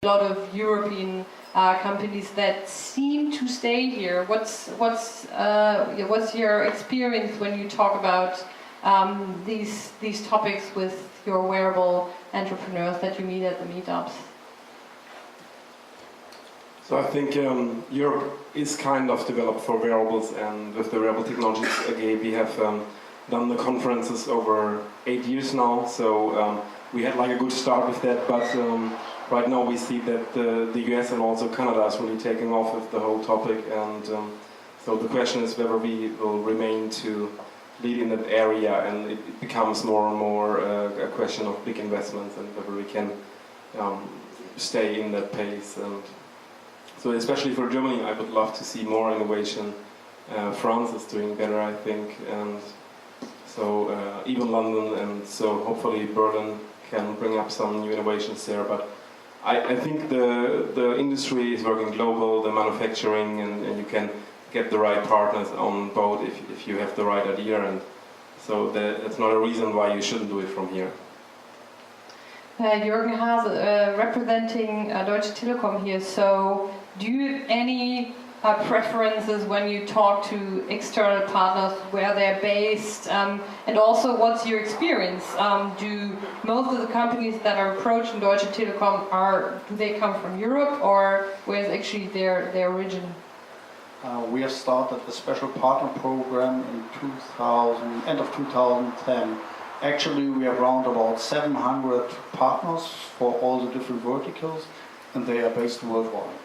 a lot of European companies that seem to stay here. What's your experience when you talk about these topics with your wearable entrepreneurs that you meet at the meetups? So I think Europe is kind of developed for wearables, and with the wearable technologies AG, we have done the conferences over 8 years now. So we had like a good start with that, but right now we see that the US and also Canada is really taking off with the whole topic, and so the question is whether we will remain to lead in that area, and it becomes more and more a question of big investments and whether we can stay in that pace. And so especially for Germany, I would love to see more innovation. France is doing better, I think, and so even London, and so hopefully Berlin can bring up some new innovations there. But I think the industry is working global, the manufacturing, and you can get the right partners on board if you have the right idea, and so that's not a reason why you shouldn't do it from here. Jürgen Hase, representing Deutsche Telekom here, so do you have any preferences when you talk to external partners, where they're based, and also what's your experience? Do most of the companies that are approaching Deutsche Telekom, do they come from Europe, or where's actually their origin? We have started a special partner program in end of 2010. Actually, we have around about 700 partners for all the different verticals, and they are based worldwide.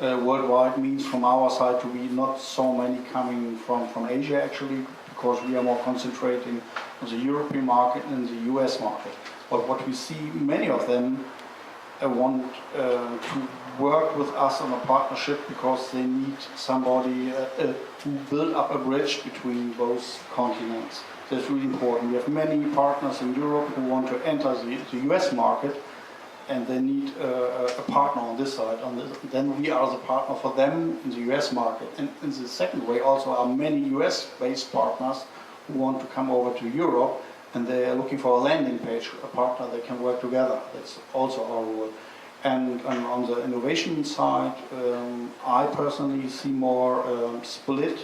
Worldwide means from our side to be not so many coming from Asia actually, because we are more concentrating on the European market and the US market. But what we see, many of them want to work with us on a partnership because they need somebody to build up a bridge between both continents. That's really important. We have many partners in Europe who want to enter the US market, and they need a partner on this side. Then we are the partner for them in the US market. And in the second way also are many US-based partners who want to come over to Europe, and they are looking for a landing page, a partner they can work together. That's also our role. And on the innovation side, I personally see more split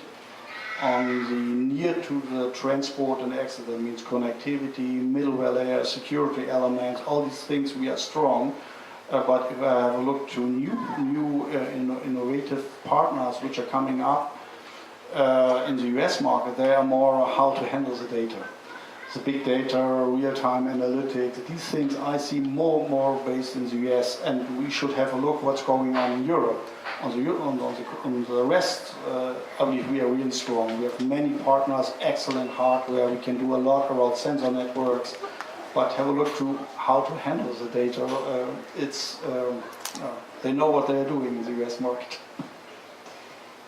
on the near to the transport and access. That means connectivity, middleware layer, security elements, all these things we are strong. But if I have a look to new innovative partners which are coming up in the US market, they are more how to handle the data. The big data, real-time analytics, these things I see more based in the US, and we should have a look what's going on in Europe. On the rest, we are really strong. We have many partners, excellent hardware, we can do a lot about sensor networks, but have a look to how to handle the data. They know what they're doing in the US market.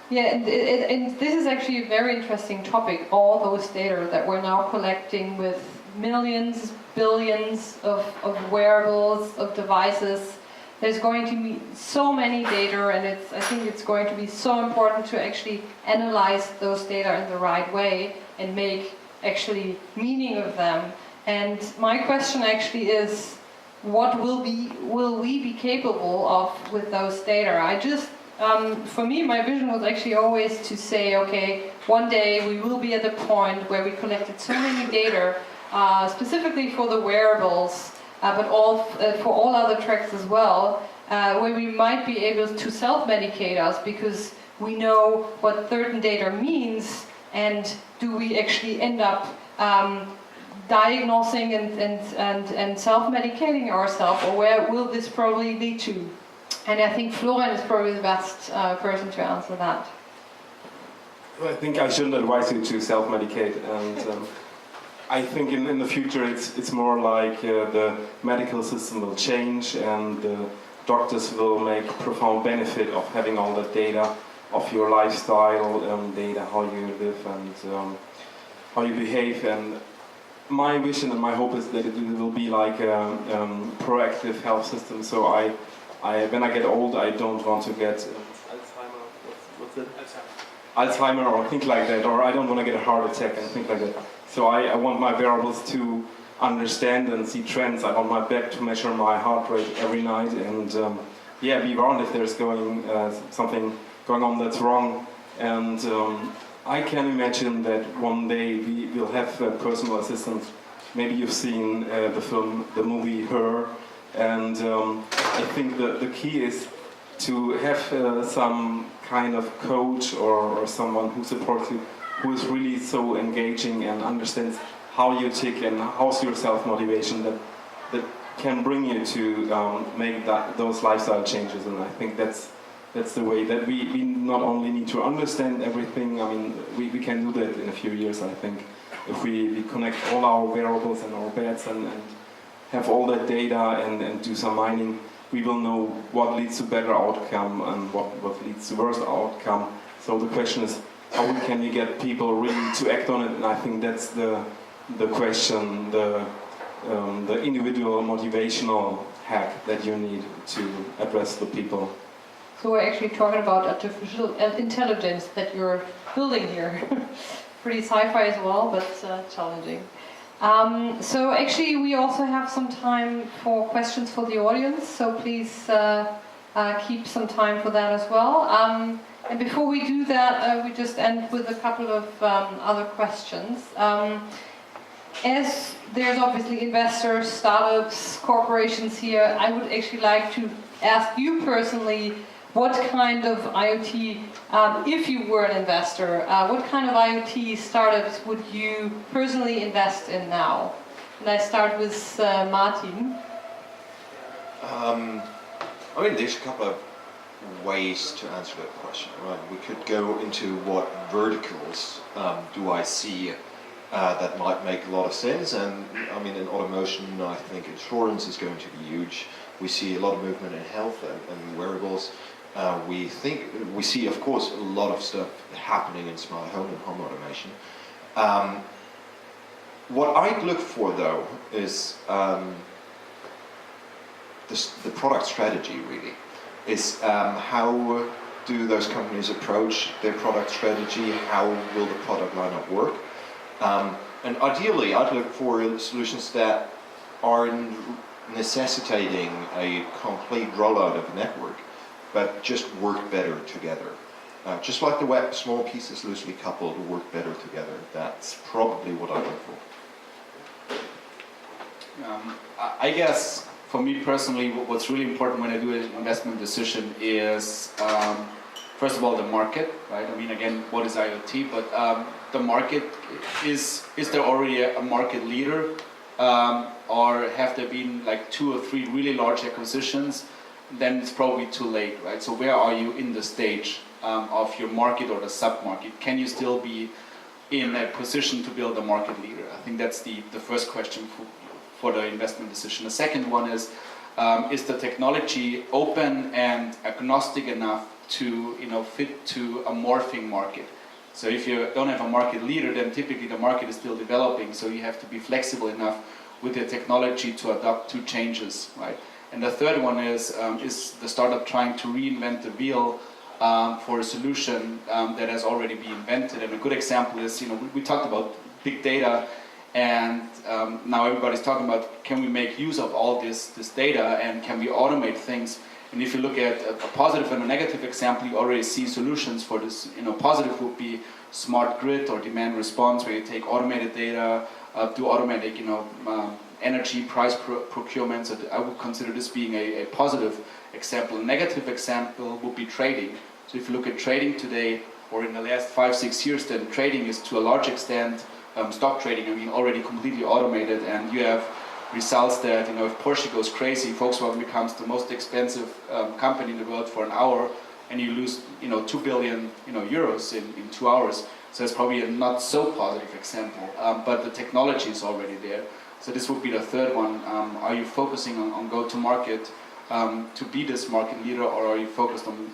Yeah, and this is actually a very interesting topic, all those data that we're now collecting with millions, billions of wearables, of devices. There's going to be so many data, and I think it's going to be so important to actually analyze those data in the right way and make actually meaning of them. And my question actually is, what will we be capable of with those data? For me, my vision was actually always to say, okay, one day we will be at the point where we collected so many data, specifically for the wearables, but for all other tracks as well, where we might be able to self-medicate us because we know what certain data means, and do we actually end up diagnosing and self-medicating ourselves, or where will this probably lead to? And I think Florian is probably the best person to answer that. I think I shouldn't advise you to self-medicate, and I think in the future it's more like the medical system will change, and the doctors will make profound benefit of having all that data of your lifestyle, data, how you live and how you behave. And my vision and my hope is that it will be like a proactive health system. So when I get old, I don't want to get Alzheimer. What's it? Alzheimer or things like that, or I don't want to get a heart attack and things like that. So I want my wearables to understand and see trends. I want my bag to measure my heart rate every night, and be warned if there's something going on that's wrong. And I can imagine that one day we will have personal assistants. Maybe you've seen the movie Her, and I think the key is to have some kind of coach or someone who supports you, who is really so engaging and understands how you tick and how's your self-motivation that can bring you to make those lifestyle changes. And I think that's the way that we not only need to understand everything. I mean, we can do that in a few years, I think, if we connect all our wearables and our beds and have all that data and do some mining. We will know what leads to better outcome and what leads to worse outcome. So the question is, how can we get people really to act on it? And I think that's the question, the individual motivational hack that you need to address the people. So we're actually talking about artificial intelligence that you're building here. Pretty sci-fi as well, but challenging. So actually we also have some time for questions for the audience, so please keep some time for that as well. And before we do that, we just end with a couple of other questions. As there's obviously investors, startups, corporations here, I would actually like to ask you personally, what kind of IoT, if you were an investor, what kind of IoT startups would you personally invest in now? And I start with Martin. I mean, there's a couple of ways to answer that question, right? We could go into what verticals do I see that might make a lot of sense, and I mean, in automation, I think insurance is going to be huge. We see a lot of movement in health and wearables. We see, of course, a lot of stuff happening in smart home and home automation. What I'd look for, though, is the product strategy, really. Is how do those companies approach their product strategy? How will the product lineup work? And ideally, I'd look for solutions that are necessitating a complete rollout of a network, but just work better together. Just like the web, small pieces loosely coupled work better together. That's probably what I look for. I guess for me personally, what's really important when I do an investment decision is, first of all, the market, right? I mean, again, what is IoT? But the market, is there already a market leader? Or have there been like 2 or 3 really large acquisitions? Then it's probably too late, right? So where are you in the stage of your market or the sub-market? Can you still be in a position to build a market leader? I think that's the first question for the investment decision. The second one is the technology open and agnostic enough to fit to a morphing market? So if you don't have a market leader, then typically the market is still developing, so you have to be flexible enough with the technology to adapt to changes, right? And the third one is the startup trying to reinvent the wheel for a solution that has already been invented. And a good example is, we talked about big data, and now everybody's talking about, can we make use of all this data, and can we automate things? And if you look at a positive and a negative example, you already see solutions for this. Positive would be smart grid or demand response, where you take automated data, do automatic, energy price procurement. So I would consider this being a positive example. A negative example would be trading. So if you look at trading today, or in the last 5-6 years, then trading is to a large extent stock trading. I mean, already completely automated, and you have results that, if Porsche goes crazy, Volkswagen becomes the most expensive company in the world for an hour, and you lose, 2 billion, euros in 2 hours. So it's probably a not so positive example, but the technology is already there. So this would be the third one. Are you focusing on go-to-market to be this market leader, or are you focused on,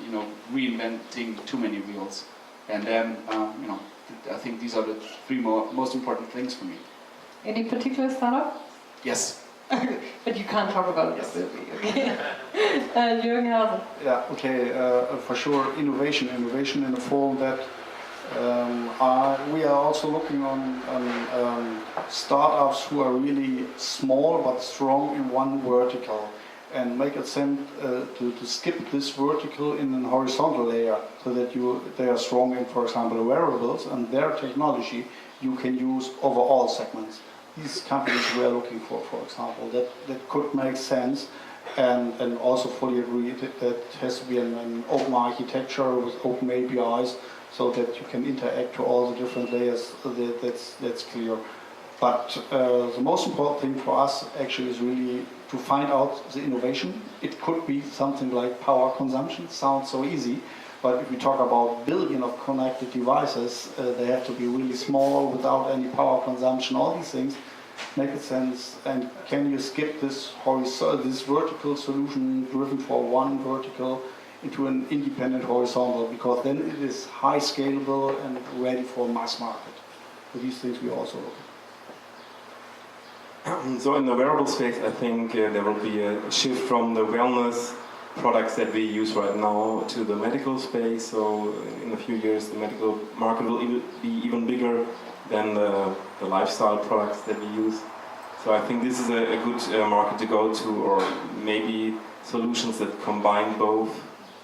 reinventing too many wheels? And then, I think these are the 3 most important things for me. Any particular startup? Yes. But you can't talk about it, okay? Jürgen, Hase. Yeah, okay, for sure, innovation in the form that we are also looking on startups who are really small but strong in one vertical. and make it to skip this vertical in a horizontal layer, so that they are strong in, for example, wearables, and their technology you can use over all segments. These companies we are looking for example, that could make sense, and also fully agree that has to be an open architecture with open APIs, so that you can interact to all the different layers. That's clear. But the most important thing for us actually is really to find out the innovation. It could be something like power consumption. Sounds so easy, but if we talk about billion of connected devices, they have to be really small without any power consumption. All these things make sense. And can you skip this vertical solution driven for one vertical into an independent horizontal? Because then it is high scalable and ready for mass market. So these things we also look at. So in the wearable space, I think there will be a shift from the wellness products that we use right now to the medical space. So in a few years, the medical market will be even bigger than the lifestyle products that we use. So I think this is a good market to go to, or maybe solutions that combine both.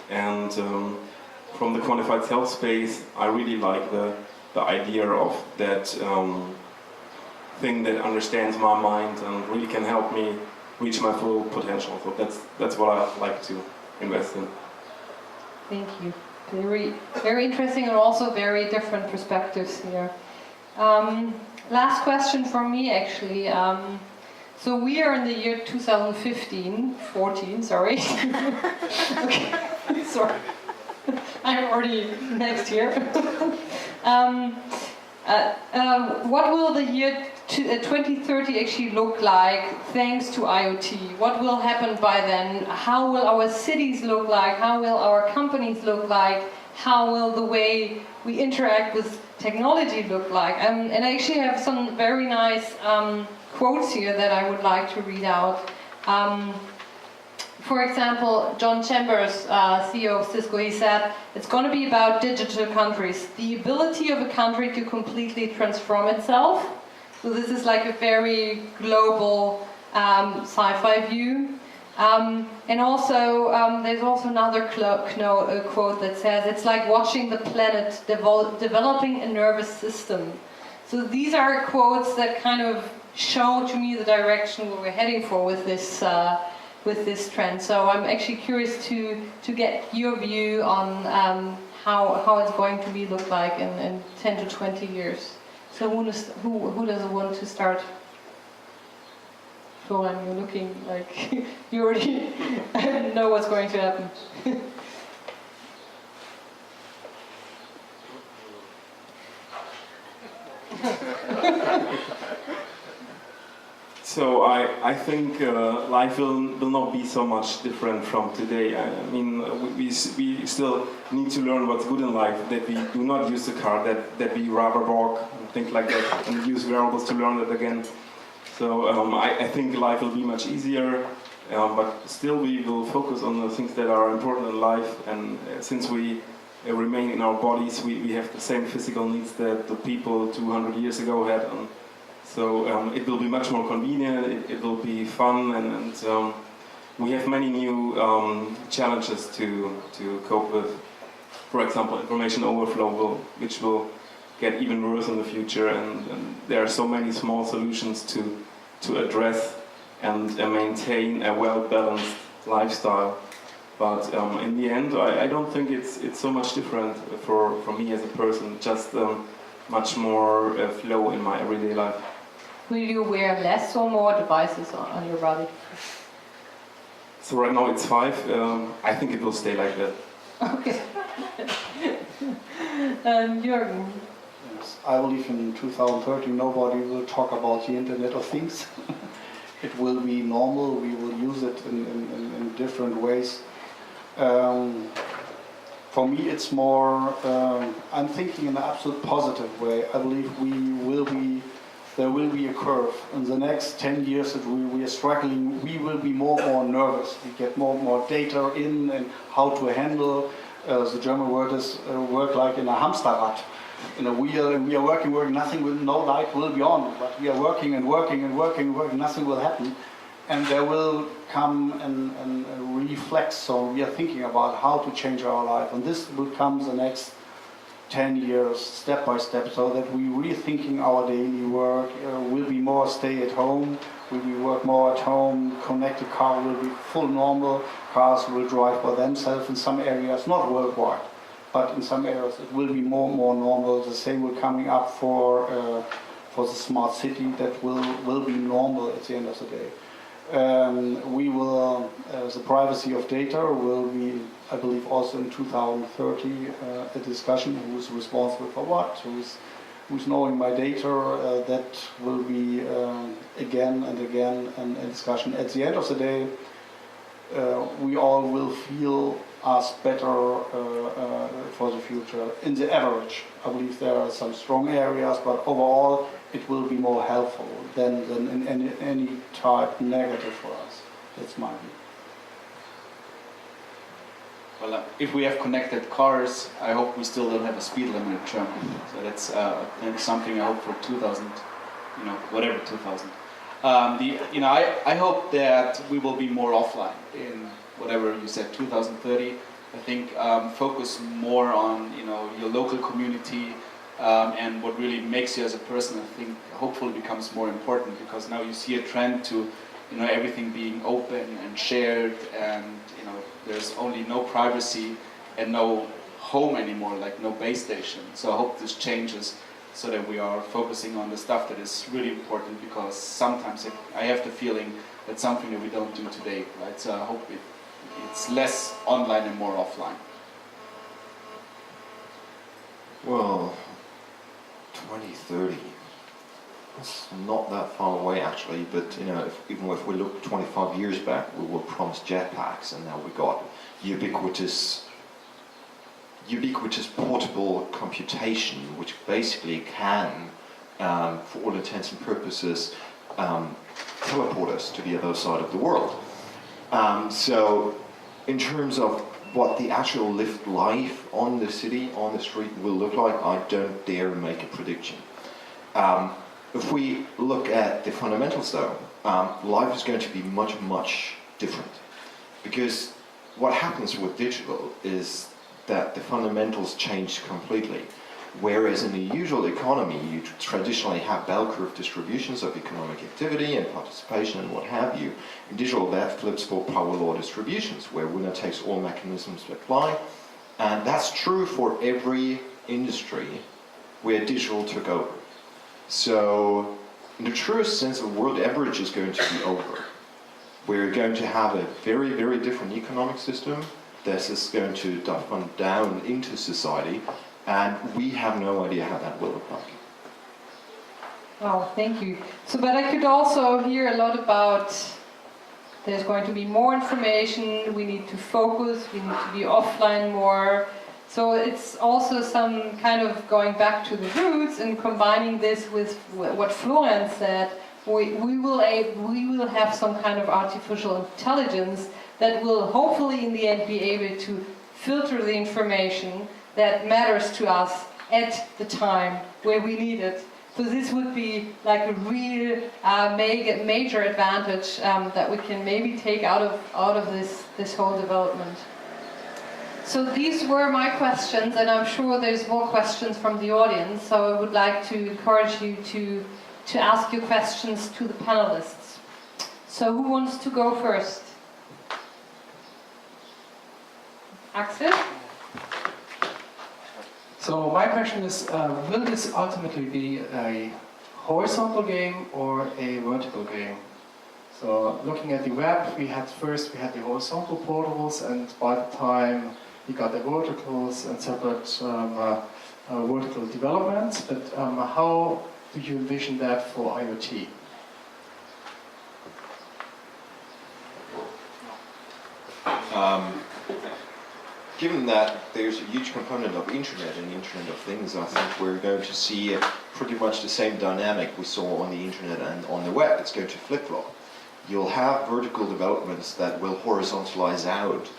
And from the quantified self space, I really like the idea of that thing that understands my mind and really can help me reach my full potential. So that's what I like to invest in. Thank you. Very, very interesting, and also very different perspectives here. Last question from me, actually. So we are in the year 2014, sorry. Okay, sorry. I'm already next year. What will the year 2030 actually look like thanks to IoT? What will happen by then? How will our cities look like? How will our companies look like? How will the way we interact with technology look like? And I actually have some very nice quotes here that I would like to read out. For example, John Chambers, CEO of Cisco, he said, it's going to be about digital countries, the ability of a country to completely transform itself. So this is like a very global sci-fi view. And also, there's also another quote that says, it's like watching the planet developing a nervous system. So these are quotes that kind of show to me the direction we're heading for with this trend. So I'm actually curious to get your view on how it's going to be look like in 10 to 20 years. So who doesn't want to start? Florian, you're looking like you already know what's going to happen. So I think life will not be so much different from today. I mean, we still need to learn what's good in life, that we do not use the car, that we rather walk and things like that, and use wearables to learn that again. So I think life will be much easier, but still we will focus on the things that are important in life, and since we remain in our bodies, we have the same physical needs that the people 200 years ago had. So it will be much more convenient, it will be fun, and we have many new challenges to cope with. For example, information overflow, which will get even worse in the future, and there are so many small solutions to address and maintain a well-balanced lifestyle. But in the end, I don't think it's so much different for me as a person, just much more flow in my everyday life. Will you wear less or more devices on your body? So right now it's 5. I think it will stay like that. Okay. Jürgen. Yes, I believe in 2030 nobody will talk about the Internet of Things. It will be normal. We will use it in different ways. For me, it's more. I'm thinking in an absolute positive way. I believe there will be a curve. In the next 10 years that we are struggling, we will be more and more nervous. We get more and more data in and how to handle, the German word is work like in a hamsterrad, in a wheel, and we are working, nothing will, no light will be on, but we are working and working and working, nothing will happen. and there will come a reflex. So we are thinking about how to change our life, and this will come the next 10 years, step by step, so that we rethinking our daily work. Will be more stay at home, will we work more at home, connected car will be full normal, cars will drive by themselves in some areas, not worldwide, but in some areas it will be more normal. The same will coming up for the smart city, that will be normal at the end of the day. We will, the privacy of data will be, I believe, also in 2030 a discussion, who's responsible for what, who's knowing my data. That will be again and again a discussion. At the end of the day, we all will feel us better for the future. In the average, I believe there are some strong areas, but overall it will be more helpful than in any type negative for us. That's my view. Well, if we have connected cars, I hope we still don't have a speed limit in Germany. So that's I think something I hope for 2000, whatever 2000. I hope that we will be more offline in whatever you said, 2030. I think focus more on your local community and what really makes you as a person. I think hopefully becomes more important, because now you see a trend to everything being open and shared, and there's only no privacy and no home anymore, like no base station. So I hope this changes, so that we are focusing on the stuff that is really important, because sometimes I have the feeling that's something that we don't do today, right? So I hope it's less online and more offline. Well, 2030. It's not that far away actually, but even if we look 25 years back, we were promised jetpacks, and now we got ubiquitous portable computation, which basically can, for all intents and purposes, teleport us to the other side of the world. So, in terms of what the actual lived life on the city, on the street will look like, I don't dare make a prediction. If we look at the fundamentals though, life is going to be much, much different. Because what happens with digital is that the fundamentals change completely. Whereas in the usual economy, you traditionally have bell curve distributions of economic activity and participation and what have you. In digital, that flips for power law distributions, where winner takes all mechanisms apply. And that's true for every industry where digital took over. So, in the truest sense, the world average is going to be over. We're going to have a very, very different economic system. This is going to fund down into society, and we have no idea how that will look like. Oh, thank you. So, but I could also hear a lot about there's going to be more information, we need to focus, we need to be offline more. So it's also some kind of going back to the roots and combining this with what Florian said. We will have some kind of artificial intelligence that will hopefully in the end be able to filter the information that matters to us at the time where we need it. So this would be like a real major advantage that we can maybe take out of this whole development. So these were my questions, and I'm sure there's more questions from the audience. So I would like to encourage you to ask your questions to the panelists. So who wants to go first? Axel? So my question is, will this ultimately be a horizontal game or a vertical game? So looking at the web, we had the horizontal portals, and by the time we got the verticals and separate vertical developments, but how do you envision that for IoT? Given that there's a huge component of internet and Internet of Things, I think we're going to see pretty much the same dynamic we saw on the internet and on the web. It's going to flip-flop. You'll have vertical developments that will horizontalize out,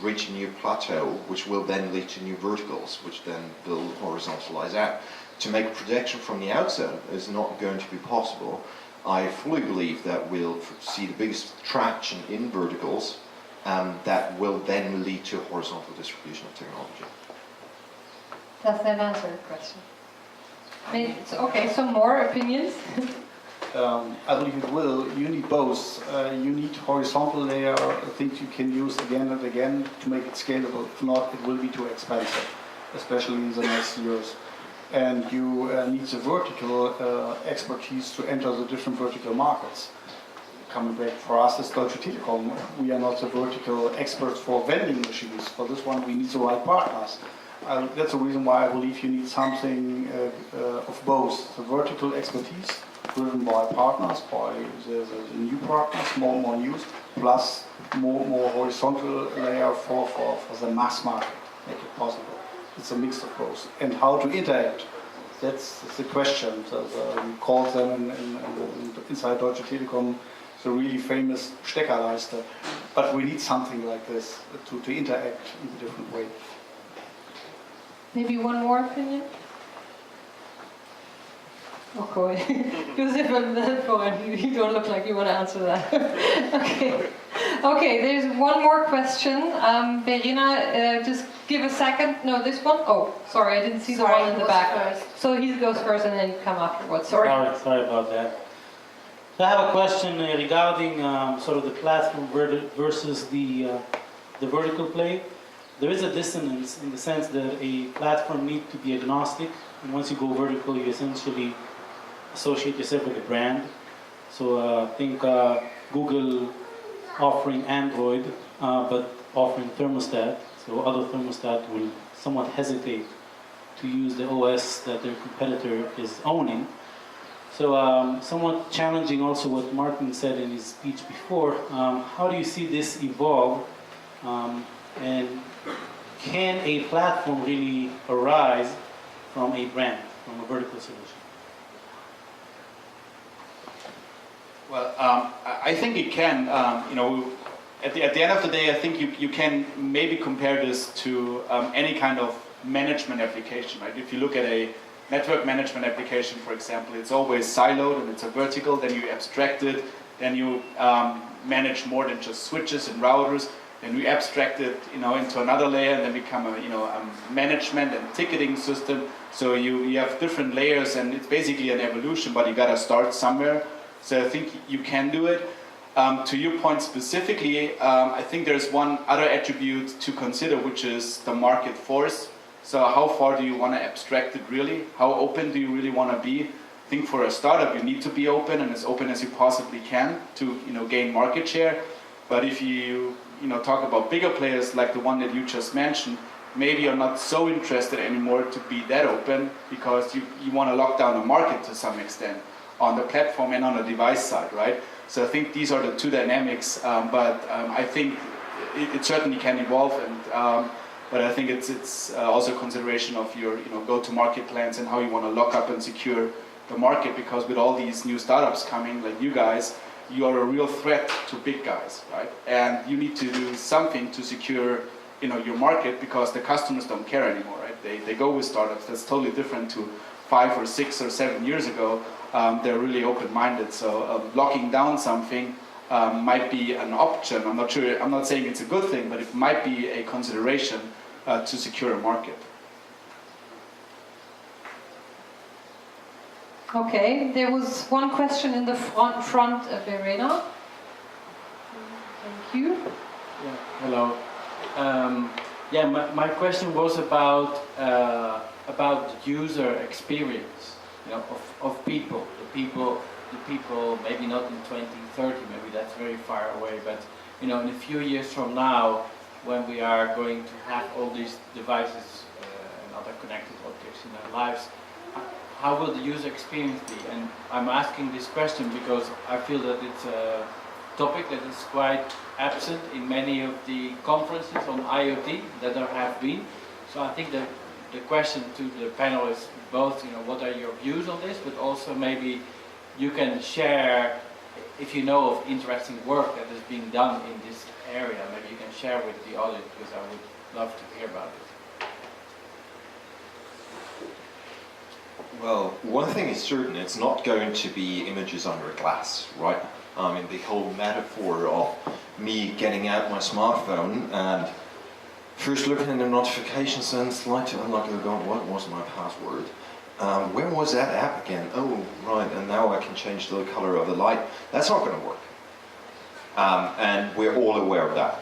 reach a new plateau, which will then lead to new verticals, which then will horizontalize out. To make a projection from the outset is not going to be possible. I fully believe that we'll see the biggest traction in verticals that will then lead to horizontal distribution of technology. Does that answer the question? Okay, some more opinions? I believe it will. You need both. You need horizontal layer, things you can use again and again to make it scalable. If not, it will be too expensive, especially in the next years. And you need the vertical expertise to enter the different vertical markets. Coming back for us as Deutsche Telekom, we are not the vertical experts for vending machines. For this one, we need the right partners. That's the reason why I believe you need something of both. The vertical expertise driven by partners, by the new partners, more news, plus more horizontal layer for the mass market, make it possible. It's a mix of both. And how to interact, that's the question. We call them inside Deutsche Telekom the really famous Steckerleiste. But we need something like this to interact in a different way. Maybe one more opinion? Okay. Josef and Florian, you don't look like you want to answer that. Okay. Okay, there's one more question. Verena, just give a second. No, this one? Oh, sorry, I didn't see the one in the back. First. So he goes first and then you come afterwards. Sorry. Sorry about that. So I have a question regarding sort of the platform versus the vertical play. There is a dissonance in the sense that a platform needs to be agnostic, and once you go vertical, you essentially associate yourself with a brand. So I think Google offering Android, but offering thermostat, so other thermostat will somewhat hesitate to use the OS that their competitor is owning. So somewhat challenging also what Martin said in his speech before. How do you see this evolve? And can a platform really arise from a brand, from a vertical solution? Well, I think it can. At the end of the day, I think you can maybe compare this to any kind of management application, right? If you look at a network management application, for example, it's always siloed and it's a vertical. Then you abstract it. Then you manage more than just switches and routers. Then we abstract it, into another layer and then become a management and ticketing system. So you have different layers and it's basically an evolution, but you got to start somewhere. So I think you can do it. To your point specifically, I think there's one other attribute to consider, which is the market force. So how far do you want to abstract it really? How open do you really want to be? I think for a startup you need to be open and as open as you possibly can to gain market share. But if you talk about bigger players like the one that you just mentioned, maybe you're not so interested anymore to be that open because you want to lock down the market to some extent on the platform and on the device side, right? So I think these are the two dynamics, but I think it certainly can evolve, and but I think it's also a consideration of your go-to-market plans and how you want to lock up and secure the market, because with all these new startups coming, like you guys, you are a real threat to big guys, right? And you need to do something to secure your market, because the customers don't care anymore, right? They go with startups. That's totally different to 5 or 6 or 7 years ago. They're really open-minded, so locking down something might be an option. I'm not sure. I'm not saying it's a good thing, but it might be a consideration to secure a market. Okay, there was one question in the front of Verena. Thank you. Yeah, hello. My question was about user experience, of people. The people, maybe not in 2030, maybe that's very far away, but in a few years from now, when we are going to have all these devices and other connected objects in our lives, how will the user experience be? And I'm asking this question because I feel that it's a topic that is quite absent in many of the conferences on IoT that there have been. So I think that the question to the panel is both, what are your views on this, but also maybe you can share, if you know of interesting work that is being done in this area, maybe you can share with the audience, because I would love to hear about it. Well, one thing is certain, it's not going to be images under glass, right? I mean, the whole metaphor of me getting out my smartphone and first looking at the notifications and slide to unlock and go, what was my password? Where was that app again? Oh, right, and now I can change the color of the light. That's not going to work. And we're all aware of that.